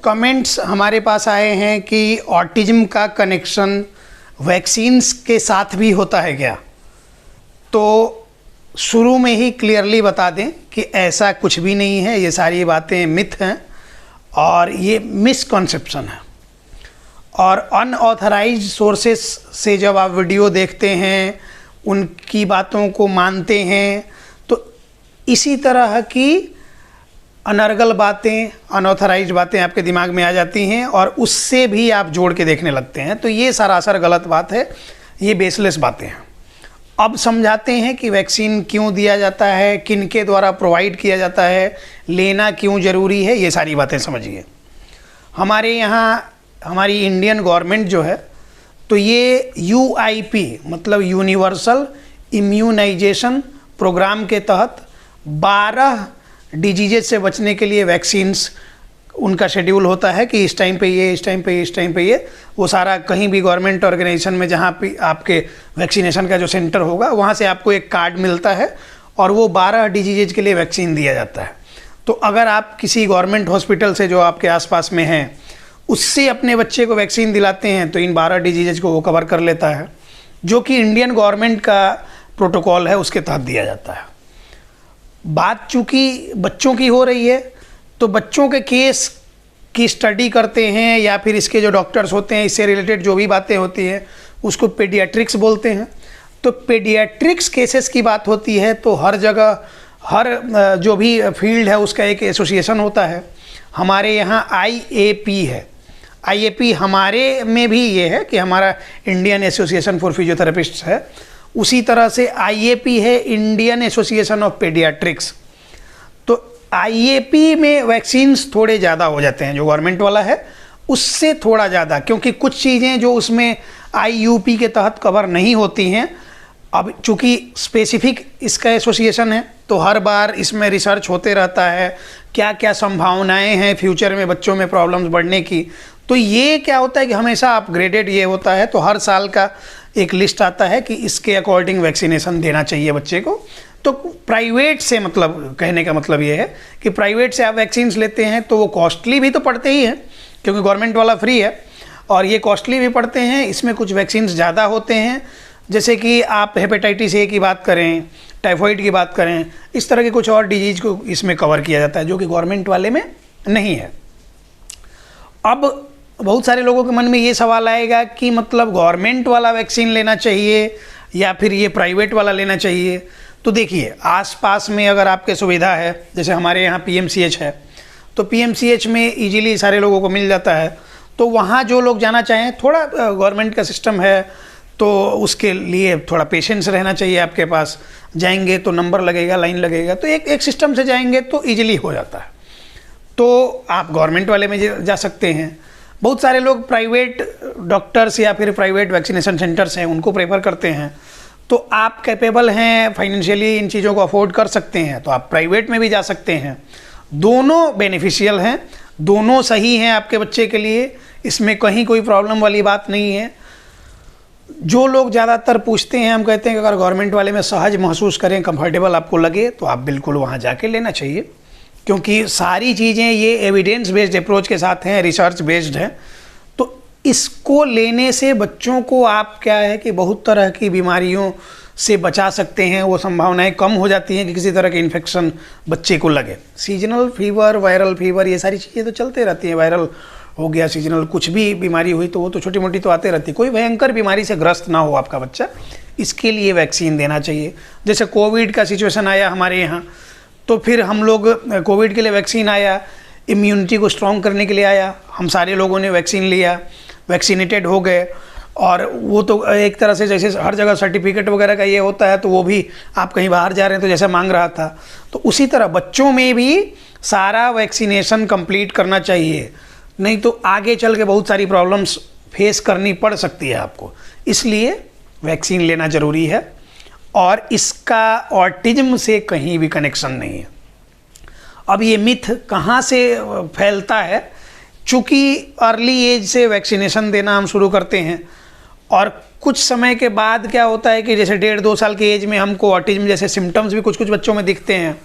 Comments हमारे पास आए हैं कि ऑटिज्म का कनेक्शन वैक्सीन्स के साथ भी होता है क्या। तो शुरू में ही क्लियरली बता दें कि ऐसा कुछ भी नहीं है, ये सारी बातें मिथ हैं और ये मिसकॉन्सेप्शन है। और अनऑथराइज्ड सोर्सेस से जब आप वीडियो देखते हैं, उनकी बातों को मानते हैं, तो इसी तरह की अनर्गल बातें, अनऑथराइज्ड बातें आपके दिमाग में आ जाती हैं और उससे भी आप जोड़ के देखने लगते हैं। तो ये सरासर गलत बात है, ये बेसलेस बातें हैं। अब समझाते हैं कि वैक्सीन क्यों दिया जाता है, किन के द्वारा प्रोवाइड किया जाता है, लेना क्यों ज़रूरी है, ये सारी बातें समझिए। हमारे यहाँ हमारी इंडियन गवर्नमेंट जो है, तो ये UIP मतलब यूनिवर्सल इम्यूनाइजेशन प्रोग्राम के तहत 12 डिजीजेज से बचने के लिए वैक्सीन्स उनका शेड्यूल होता है कि इस टाइम पे ये, इस टाइम पे ये, इस टाइम पे ये। वो सारा कहीं भी गवर्नमेंट ऑर्गेनाइजेशन में जहाँ पे आपके वैक्सीनेशन का जो सेंटर होगा, वहाँ से आपको एक कार्ड मिलता है और वो 12 डिजीजेज के लिए वैक्सीन दिया जाता है। तो अगर आप किसी गवर्नमेंट हॉस्पिटल से जो आपके आसपास में हैं, उससे अपने बच्चे को वैक्सीन दिलाते हैं, तो इन 12 डिजीजेज को वो कवर कर लेता है, जो कि इंडियन गवर्नमेंट का प्रोटोकॉल है, उसके तहत दिया जाता है। बात चूँकि बच्चों की हो रही है, तो बच्चों के केस की स्टडी करते हैं या फिर इसके जो डॉक्टर्स होते हैं, इससे रिलेटेड जो भी बातें होती हैं, उसको पेडियाट्रिक्स बोलते हैं। तो पेडियाट्रिक्स केसेस की बात होती है तो हर जगह, हर जो भी फील्ड है उसका एक एसोसिएशन होता है। हमारे यहाँ IAP है। IAP हमारे में भी ये है कि हमारा इंडियन एसोसिएशन फॉर फिजियोथेरेपिस्ट्स है। उसी तरह से IAP है, इंडियन एसोसिएशन ऑफ पेडियाट्रिक्स। तो IAP में वैक्सीन्स थोड़े ज़्यादा हो जाते हैं, जो गवर्नमेंट वाला है उससे थोड़ा ज़्यादा, क्योंकि कुछ चीज़ें जो उसमें IUP के तहत कवर नहीं होती हैं। अब चूँकि स्पेसिफिक इसका एसोसिएशन है, तो हर बार इसमें रिसर्च होते रहता है, क्या क्या संभावनाएं हैं फ्यूचर में बच्चों में प्रॉब्लम्स बढ़ने की। तो ये क्या होता है कि हमेशा अपग्रेडेड ये होता है, तो हर साल का एक लिस्ट आता है कि इसके अकॉर्डिंग वैक्सीनेशन देना चाहिए बच्चे को। तो प्राइवेट से, मतलब कहने का मतलब ये है कि प्राइवेट से आप वैक्सीन्स लेते हैं तो वो कॉस्टली भी तो पड़ते ही हैं, क्योंकि गवर्नमेंट वाला फ्री है और ये कॉस्टली भी पड़ते हैं। इसमें कुछ वैक्सीन्स ज़्यादा होते हैं, जैसे कि आप हेपेटाइटिस A की बात करें, टाइफॉइड की बात करें, इस तरह के कुछ और डिजीज को इसमें कवर किया जाता है, जो कि गवर्नमेंट वाले में नहीं है। अब बहुत सारे लोगों के मन में ये सवाल आएगा कि मतलब गवर्नमेंट वाला वैक्सीन लेना चाहिए या फिर ये प्राइवेट वाला लेना चाहिए। तो देखिए, आसपास में अगर आपके सुविधा है, जैसे हमारे यहाँ PMCH है, तो PMCH में इजीली सारे लोगों को मिल जाता है। तो वहाँ जो लोग जाना चाहें, थोड़ा गवर्नमेंट का सिस्टम है तो उसके लिए थोड़ा पेशेंस रहना चाहिए आपके पास। जाएंगे तो नंबर लगेगा, लाइन लगेगा, तो एक सिस्टम से जाएंगे तो ईजिली हो जाता है। तो आप गवर्नमेंट वाले में जा सकते हैं। बहुत सारे लोग प्राइवेट डॉक्टर्स या फिर प्राइवेट वैक्सीनेशन सेंटर्स हैं, उनको प्रेफर करते हैं। तो आप कैपेबल हैं, फाइनेंशियली इन चीज़ों को अफोर्ड कर सकते हैं, तो आप प्राइवेट में भी जा सकते हैं। दोनों बेनिफिशियल हैं, दोनों सही हैं आपके बच्चे के लिए, इसमें कहीं कोई प्रॉब्लम वाली बात नहीं है। जो लोग ज़्यादातर पूछते हैं, हम कहते हैं कि अगर गवर्नमेंट वाले में सहज महसूस करें, कंफर्टेबल आपको लगे, तो आप बिल्कुल वहाँ जाके लेना चाहिए, क्योंकि सारी चीज़ें ये एविडेंस बेस्ड अप्रोच के साथ हैं, रिसर्च बेस्ड हैं। तो इसको लेने से बच्चों को आप क्या है कि बहुत तरह की बीमारियों से बचा सकते हैं। वो संभावनाएं कम हो जाती हैं कि किसी तरह के इन्फेक्शन बच्चे को लगे। सीजनल फीवर, वायरल फीवर, ये सारी चीज़ें तो चलते रहती हैं। वायरल हो गया, सीजनल कुछ भी बीमारी हुई तो वो तो छोटी मोटी तो आते रहती है। कोई भयंकर बीमारी से ग्रस्त ना हो आपका बच्चा, इसके लिए वैक्सीन देना चाहिए। जैसे कोविड का सिचुएशन आया हमारे यहाँ, तो फिर हम लोग कोविड के लिए वैक्सीन आया, इम्यूनिटी को स्ट्रॉन्ग करने के लिए आया, हम सारे लोगों ने वैक्सीन लिया, वैक्सीनेटेड हो गए। और वो तो एक तरह से जैसे हर जगह सर्टिफिकेट वगैरह का ये होता है, तो वो भी आप कहीं बाहर जा रहे हैं तो जैसे मांग रहा था, तो उसी तरह बच्चों में भी सारा वैक्सीनेशन कंप्लीट करना चाहिए, नहीं तो आगे चल के बहुत सारी प्रॉब्लम्स फेस करनी पड़ सकती है आपको। इसलिए वैक्सीन लेना ज़रूरी है और इसका ऑटिज्म से कहीं भी कनेक्शन नहीं है। अब ये मिथ कहाँ से फैलता है? चूँकि अर्ली एज से वैक्सीनेशन देना हम शुरू करते हैं और कुछ समय के बाद क्या होता है कि जैसे 1.5-2 साल की एज में हमको ऑटिज्म जैसे सिम्टम्स भी कुछ कुछ बच्चों में दिखते हैं,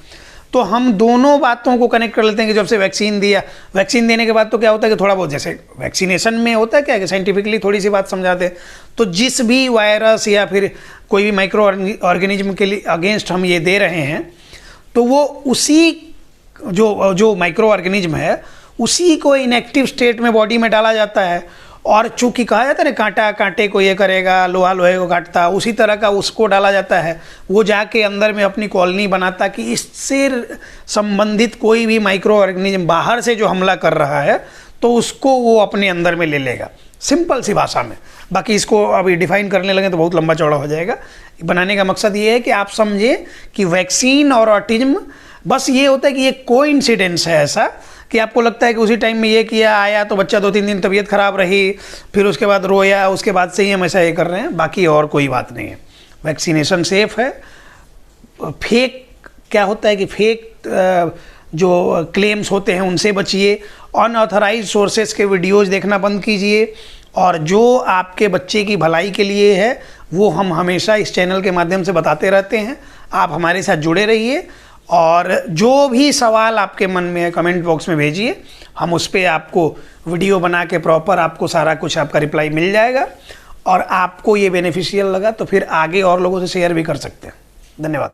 तो हम दोनों बातों को कनेक्ट कर लेते हैं कि जब से वैक्सीन दिया, वैक्सीन देने के बाद तो क्या होता है कि थोड़ा बहुत, जैसे वैक्सीनेशन में होता है क्या है कि साइंटिफिकली थोड़ी सी बात समझाते हैं, तो जिस भी वायरस या फिर कोई भी माइक्रो ऑर्गेनिज्म के लिए अगेंस्ट हम ये दे रहे हैं, तो वो उसी जो माइक्रो ऑर्गेनिज्म है उसी को इनएक्टिव स्टेट में बॉडी में डाला जाता है। और चूंकि कहा जाता है ना, कांटा कांटे को ये करेगा, लोहा लोहे को काटता, उसी तरह का उसको डाला जाता है। वो जाके अंदर में अपनी कॉलोनी बनाता कि इससे संबंधित कोई भी माइक्रो ऑर्गेनिज्म बाहर से जो हमला कर रहा है तो उसको वो अपने अंदर में ले लेगा, सिंपल सी भाषा में। बाकी इसको अभी डिफाइन करने लगे तो बहुत लंबा चौड़ा हो जाएगा। बनाने का मकसद ये है कि आप समझें कि वैक्सीन और ऑटिज्म बस ये होता है कि ये कोइंसिडेंस है ऐसा कि आपको लगता है कि उसी टाइम में ये किया, आया तो बच्चा 2-3 दिन तबीयत खराब रही, फिर उसके बाद रोया, उसके बाद से ही हम ऐसा ये कर रहे हैं, बाकी और कोई बात नहीं है। वैक्सीनेशन सेफ है। फेक क्या होता है कि फेक जो क्लेम्स होते हैं उनसे बचिए, अनऑथराइज सोर्सेज के वीडियोज़ देखना बंद कीजिए, और जो आपके बच्चे की भलाई के लिए है वो हम हमेशा इस चैनल के माध्यम से बताते रहते हैं। आप हमारे साथ जुड़े रहिए, और जो भी सवाल आपके मन में है कमेंट बॉक्स में भेजिए, हम उस पर आपको वीडियो बना के प्रॉपर आपको सारा कुछ आपका रिप्लाई मिल जाएगा। और आपको ये बेनिफिशियल लगा तो फिर आगे और लोगों से शेयर भी कर सकते हैं। धन्यवाद।